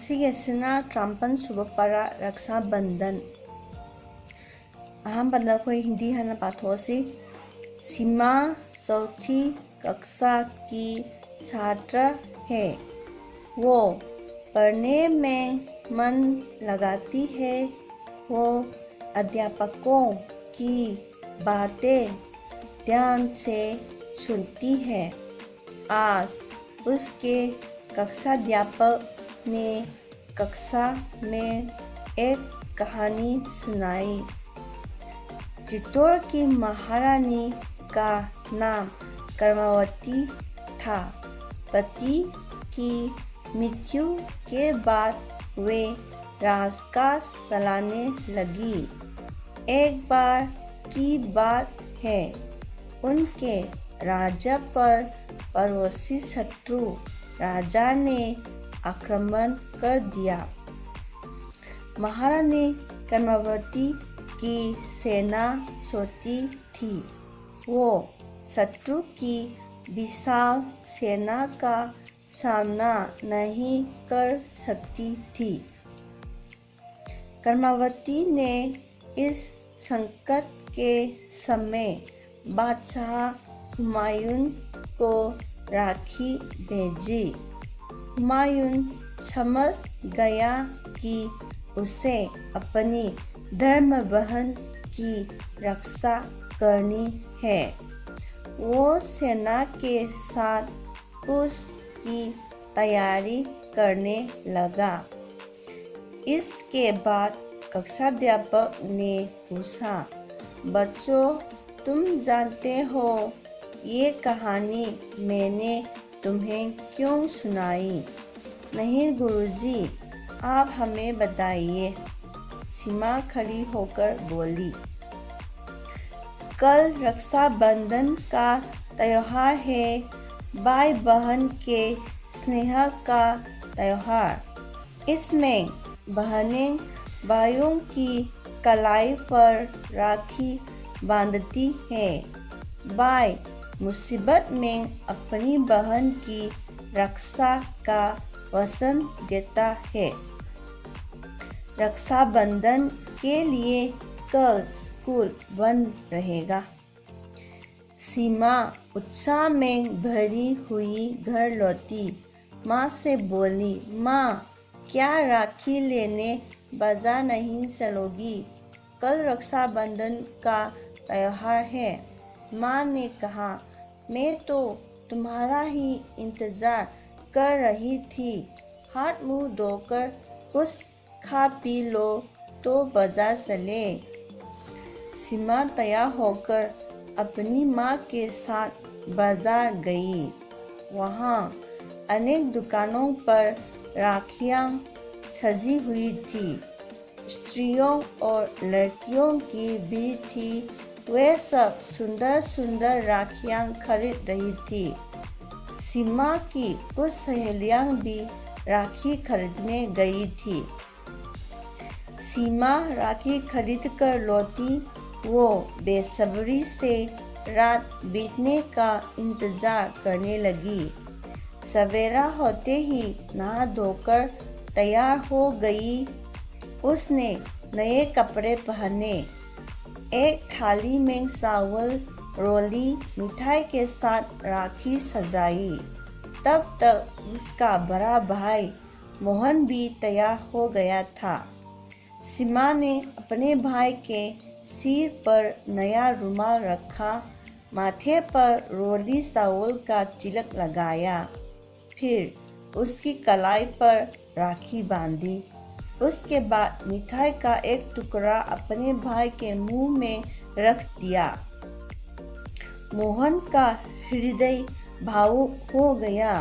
ꯉꯁꯤꯒꯤꯁꯤꯅ ꯇꯔꯥꯃꯥꯄꯜ ꯁꯨꯕ ꯄꯥꯔꯥ ꯔꯛꯁꯥ ꯕꯟधन अहमदना कोई हिंदी है ना पाठोसी। सीमा चौथी कक्षा की छात्र है। वो पढ़ने में मन लगाती है। वो अध्यापकों की बातें ध्यान से सुनती है। आज उसके कक्षाध्यापक ने कक्षा में एक कहानी सुनाई। चित्तौड़ की महारानी का नाम कर्मावती था। पति की मृत्यु के बाद वे राजकाज चलाने लगी। एक बार की बात है, उनके राज्य पर पड़ोसी शत्रु राजा ने आक्रमण कर दिया। महारानी कर्मावती की सेना छोटी थी। वो शत्रु की विशाल सेना का सामना नहीं कर सकती थी। कर्मावती ने इस संकट के समय बादशाह हुमायूं को राखी भेजी। हुमायूं समझ गया कि उसे अपनी धर्म बहन की रक्षा करनी है। वो सेना के साथ कूच की तैयारी करने लगा। इसके बाद कक्षाध्यापक ने पूछा, बच्चों तुम जानते हो ये कहानी मैंने तुम्हें क्यों सुनाई? नहीं गुरुजी, आप हमें बताइए। सीमा खड़ी होकर बोली, कल रक्षाबंधन का त्योहार है। भाई बहन के स्नेह का त्योहार। इसमें बहनें भाइयों की कलाई पर राखी बांधती हैं। भाई मुसीबत में अपनी बहन की रक्षा का वचन देता है। रक्षाबंधन के लिए कल स्कूल बंद रहेगा। सीमा उत्साह में भरी हुई घर लौटी। माँ से बोली, माँ क्या राखी लेने बाजार नहीं चलोगी? कल रक्षाबंधन का त्योहार है। माँ ने कहा, मैं तो तुम्हारा ही इंतजार कर रही थी। हाथ मुंह धोकर कुछ खा पी लो तो बाजार चले। सीमा तैयार होकर अपनी माँ के साथ बाजार गई। वहाँ अनेक दुकानों पर राखियाँ सजी हुई थी। स्त्रियों और लड़कियों की भीड़ थी। वे सब सुंदर सुंदर राखियाँ खरीद रही थी। सीमा की कुछ सहेलियाँ भी राखी खरीदने गई थी। सीमा राखी खरीद कर लौटी। वो बेसब्री से रात बीतने का इंतजार करने लगी। सवेरा होते ही नहा धोकर तैयार हो गई। उसने नए कपड़े पहने। एक थाली में चावल, रोली, मिठाई के साथ राखी सजाई। तब तक उसका बड़ा भाई मोहन भी तैयार हो गया था। सीमा ने अपने भाई के सिर पर नया रुमाल रखा, माथे पर रोली चावल का तिलक लगाया, फिर उसकी कलाई पर राखी बांधी। उसके बाद मिठाई का एक टुकड़ा अपने भाई के मुंह में रख दिया। मोहन का हृदय भावुक हो गया।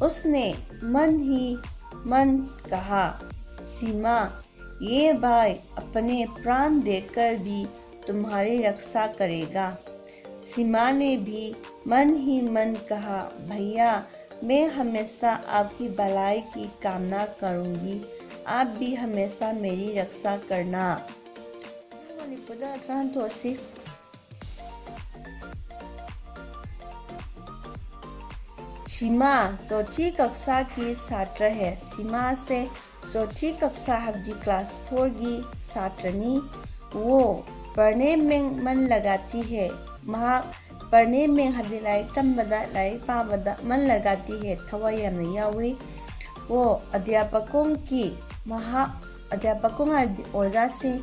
उसने मन ही मन कहा, सीमा ये भाई अपने प्राण देकर भी तुम्हारी रक्षा करेगा। सीमा ने भी मन ही मन कहा, भैया मैं हमेशा आपकी भलाई की कामना करूंगी। आप भी हमेशा मेरी रक्षा करना। सीमा चौथी कक्षा की छात्र है। सीमा से चौथी कक्षा हबदी क्लास 4 की छात्रनी। वो पढ़ने में मन लगाती है। पढ़ने में हबदी लाइक तंबदा लाइक पाबदा मन लगाती है, थवाई यामना यावी। वो अध्यापकों हबदी ओजा सिंह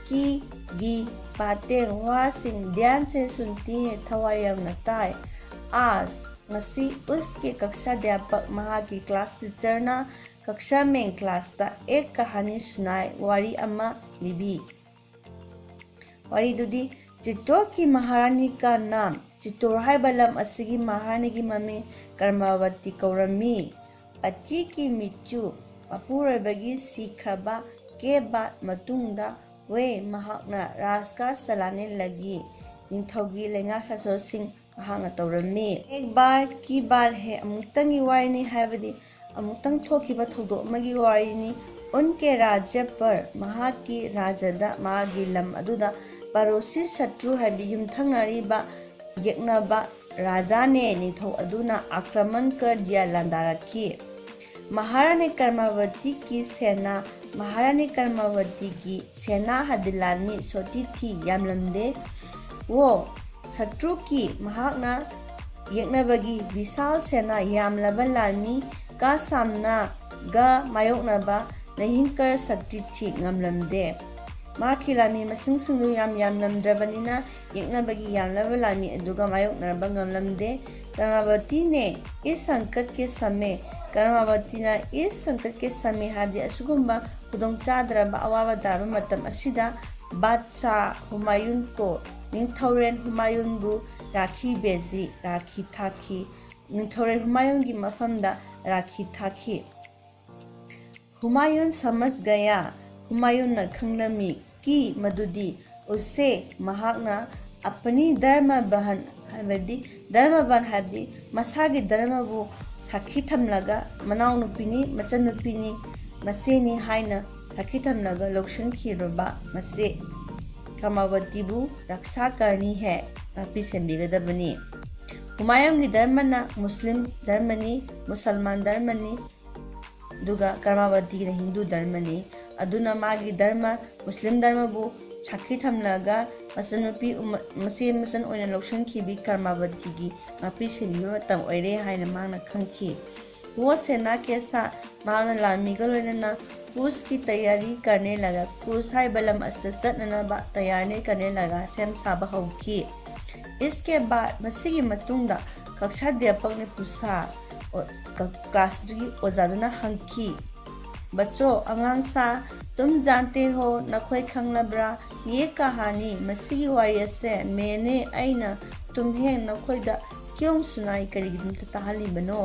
की बातें वासिंग ध्यान से सुनती है, थवाई यामना ताई। आज मसी उसके कक्षाध्यापक की क्लास टीचरना कक्षा में क्लास ता एक कहानी सुनाए, वारी अम्मा लिबी। वारी दुदी चित्तौड़ की महारानी का नाम चित्तौड़ हाइबा लम असिगी महारानी की मम्मी कर्मावती कौरमी। पति की मृत्यु मपुरोइबगी सीखरबा के बाद मतुंगदा वे महाकना राजकाज चलाने लगी। निंथौगी लेंगा सासो सिंह महाकना तौरमी। एक बार की बार है, अमुक्तंगी वारिनी हाइबदी अमुक्तंग थोकिबा थौदो अमगी वारिनी। उनके राज्य पर महाकी राजदा मागी लम अदुदा पड़ोसी शत्रु है युमथंगरिबा येक्नबा राजा ने निथौ अदुना आक्रमण कर दिया, लंदारखी। महारानी कर्मावती की सेना हदिलानी सोती थी, यामलमदे। वो शत्रु की महाकना येक्नबगी विशाल सेना यामलबा लानी का सामना गा मायोक्नबा नहिंकर शक्ति थी, ngamlamde। माकी लामी मसिंग सिंगु यामलमद्रबनिना येक्नबगी यामलबा लामी अदुगा मायोक्नबा ngamlamde। कर्मावती इस संकट के समय हादी असुगुम्बा खुदोंचादरबा अवाबा ताबा मतम असिदा बादशाह हुमायून को निंथौरेन हुमायूनबु राखी बेजी राखी थाखी। निंथौरेन हुमायून की मफमदा राखी थाखी। हुमायून समझ गया, हुमायून न खंगलमी कि मदुदी उसे महाकना अपनी धर्मबहन हाबदी मसागी धर्मबु साखी थमलगा मनाव नुपिनी मचन नुपिनी मसेनी हाइना साखी थमलगा लौसनखिरबा मसे कर्मावतीबु रक्षा करनी है, तापी सेंबिगदबनी। हुमायून की धर्मना मुस्लिम धर्मनी, मुसलमान धर्मनी, दुगा कर्मावती न हिंदू धर्मनी। अदुना मागी धर्म मुस्लिम धर्मबु साखी थमलगा मसनुपी मसन ओइना लौसनखिबी कर्मावती की मापी सेंबिबा मतम ओइरे हाइना मांगना खंखी। वो सेना के साथ मांगना लामीगा लोइनना कूच की तैयारी करने लगा। कूच हाइबा लम असिदा चटननबा तैयारी करने लगा, सेम साबा हौखी। इसके बाद मसीगी मतुंगदा कक्षाध्यापक ने पूछा और क्लास की ओजादुना हंखी, बच्चों अंगांसा तुम जानते हो नखोई खंगलब्रा ये कहानी मसीगी वारी से मैंने आइना तुम्हें नखोईदा क्यों सुनाई करीगिदमता ताहलिबनो।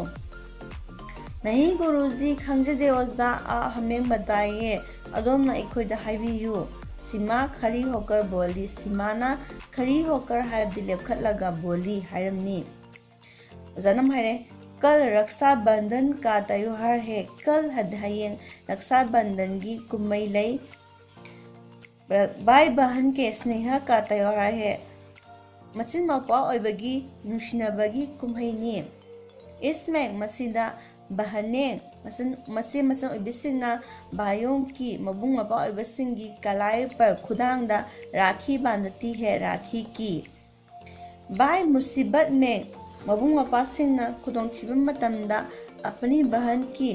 नहीं गुरुजी खंगजदे ओजा हमें बताइए, अदोमना अखोईदा हाइबियु। सीमा खड़ी होकर बोली। सीमाना खड़ी होकर हाइबदी लेपखटलगा बोली हाइरमनी। ओजानम हाइरे कल रक्षाबंधन का त्योहार है। कल हयेंग रक्षाबंधन की कुम्मई लई। भाई बहन के स्नेह का त्योहार है। मचिन मौपा ओइबगी नुसिनबगी कुम्मईनी। इसमें मसीदा बहने मसन ओइबसिंगना भाइयों की मबुंग मपा ओइबसिंगी कलाई पर खुदांगदा राखी बांधती है। राखी की भाई मुसीबत में मबुंग मपासिंगना खुदोंथिबा मतमदा अपनी बहन की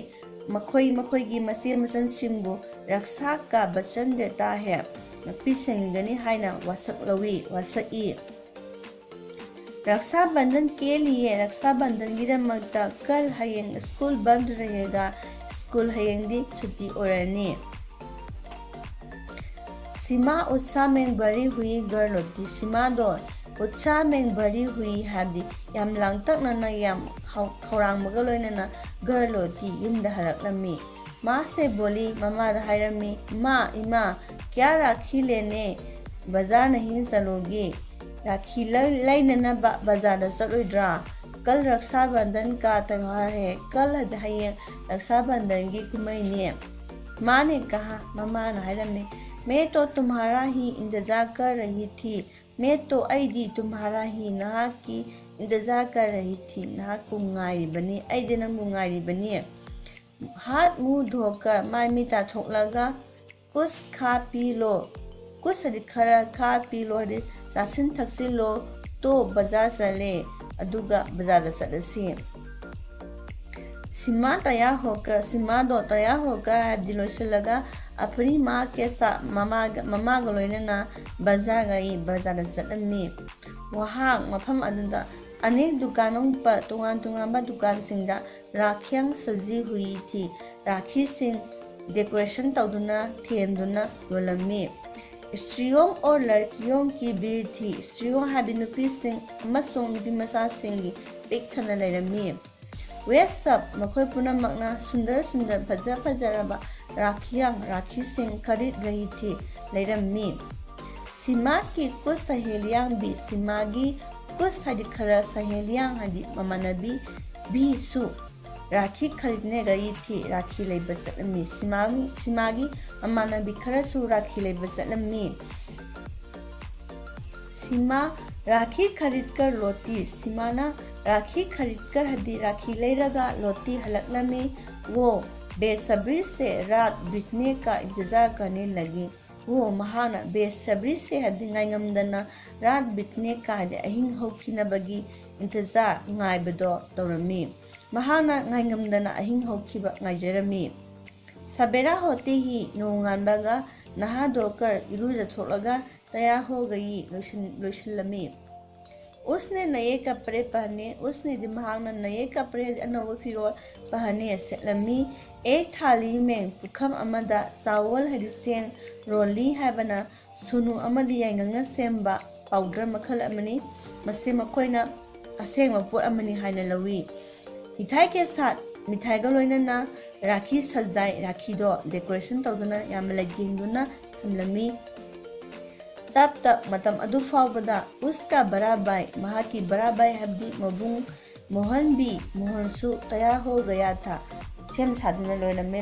मखोई की मसी मसनसिंगबु रक्षा का वचन देता है। नपी सेंगनी हाइना वासई। रक्षाबंधन के लिए रक्षाबंधन की दमकता कल हयेंग स्कूल बंद रहेगा। स्कूल हयेंगदी छुट्टी ओरनी। सीमा उत्साह में भरी हुई घर लौटी। सीमा दो उत्साह में भरी हुई हादी याम लांगतकना याम खौरांगबगा लोइनना घर लौटी युमदा हरकलमी। माँ से बोली, ममादा हाइरमी, माँ इमा क्या राखी लेने बाजार नहीं चलोगी? राखी लैनना बाजार चलोइद्रा? कल रक्षाबंधन का त्योहार है। कल हयेंग रक्षाबंधन की कुम्मईनी। माँ ने कहा। ममा ने हाइरमी, मैं तो तुम्हारा ही इंतजार कर रही थी। मैं तो आईदी तुम्हारा ही नहा की इंतजार कर रही थी। नहा को गायरिबनी, आईदी नंगबु गायरिबनी। हाथ मुंह धोकर माई मी ताथोक्लगा कुछ खा पी लो, कुछ हदी खरा खा पी लो हदी चासिन थक्सिलो तो बाजार चले अदुगा बाजार चलसी। सिमा तैयार होकर हब्दी लोइसलगा अपनी माँ के साथ ममा लोइनना बाजार गई। बाजार चलमी वहाँ मफम अदुदा अनेक दुकानों पर तुंगान दुकान सिंगा राखियां सजी हुई थी। राखी सिंह डेकोरेशन तौदुना थेंदुना योलमी। स्त्रियों और लड़कियों की भीड़ थी। स्त्रियों हाबी नुपी सिंह अमसों नुपी मसा सिंह पिक थना लेरमी। वे सब मखोई पुनमकना सुंदर सुंदर फजरबा राखी सिंह खरीद रही थी लेरमी। सीमा की कुछ सहेलियां भी सीमागी कुछ हदी खरा सहेलियां हदी ममानबी भी सु राखी खरीदने गई थी। राखी लेबा चलमी। सीमागी ममानबी खरा सु राखी लेबा चलमी। सीमा राखी खरीद कर लौटी। सीमाना राखी खरीद कर हदी राखी लेरगा लौटी हलकलमी। वो बेसब्री से रात बीतने का इंतजार करने लगी। वो महाना बेसब्री से हदी ngaimdana रात बीतने का हदी अहिंग होखिनबगी इंतजार ngaibado तौरमी। महाना ngaimdana अहिंग होखिबा ngaijरमी। सवेरा होते ही नोंगानबगा नहा धोकर इरुजथोलगा तैयार हो गई लोइसलमी। उसने नए कपड़े पहने। उसने दिमाग नए कपड़े अनोब फिरोल पहने सेलमी। एक थाली में पुखम अमदा चावल हदी सेंग रोली हैबना सुनु अमदी याइंगंगा सेंबा पाउडर मखल अमनी। मसे मखोइना असेंग पोट अमनी हाइना लवी। मिठाई के साथ मिठाई का लोइनना राखी सजाई। राखी दो डेकोरेशन तौदुना याम लगिंगुना थमलमी। तब मतम अदु फावबदा उसका बड़ा भाई महाकी बड़ा भाई हब्दी मबुंग मोहन भी मोहनसु तैयार हो गया था। सेम साधना लोइरमे।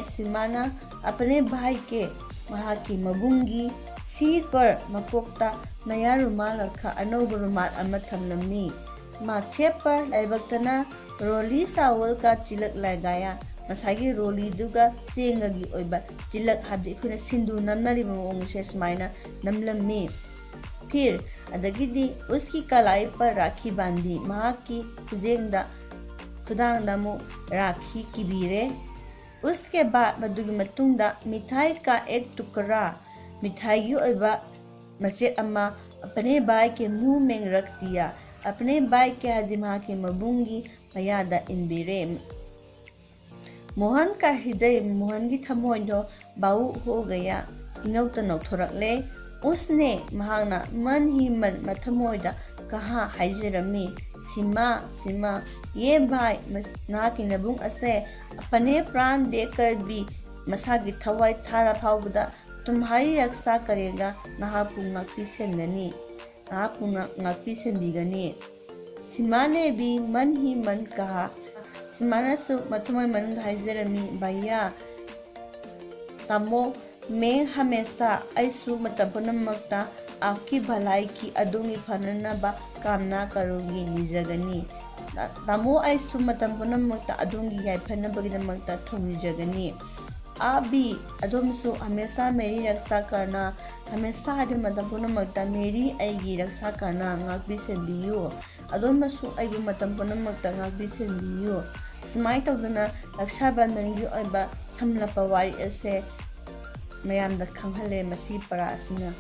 सीमाना अपने भाई के महाकी मबुंगी सिर पर मकोक्ता नया रुमाल रखा अनोब रुमाल अमा थमलमी। माथे पर लाइबक्तना रोली सावल का चिलक लगाया। मसागी रोली दुगा सेंगगी ओइबा चिलक हाबदि खुना सिंदू नमनरी मओंगसे स्माइना नमलमी। फिर अदगिदी उसकी कलाई पर राखी बांधी। महाकी खुजेंगदा खुदांगदा मु राखी किबीरे। उसके बाद मदुगी मतुंगदा मिठाई का एक टुकड़ा मिठाई ओइबा मचेट अमा अपने भाई के मुंह में रख दिया। अपने भाई के दिमाग के मबुंगी मयादा इनबिरे। मोहन का हृदय मोहन की थमोइदो बाऊ हो गया। इनौत नौथोरकले। उसने महाना मन ही मन मथमोइदा कहा हाइजरमी। सीमा ये भाई ना की नबुंग असे अपने प्राण देकर भी मसा की थवाई थारा फावबदा तुम्हारी रक्षा करेगा। नाहापु ngapi सेंगनी नाहापु ngapi सेंबिगनी। सीमा ने भी मन ही मन कहा। सीमाना सु मथमोय मन हाइजरमी भैया तमो मैं हमेशा ऐसु मतपुनमक्ता आपकी भलाई की अदुंगी फननबा कामना करूंगी निजगनी। तमो ऐसु मतपुनमक्ता अदुंगी याइफनबगिदमक्ता थोंनिजगनी। आप भी अदुमसु हमेशा मेरी रक्षा करना। हमेशा हदि मतपुनमक्ता मेरी ऐगी रक्षा करना ngapi senbiyu। अदुमसु ऐगी मतपुनमक्ता ngapi senbiyu। स्माइ तौदुना रक्षा बंधनगी ओइबा समलपा वारी असे मयामदा खंगहले मसी परा असिना।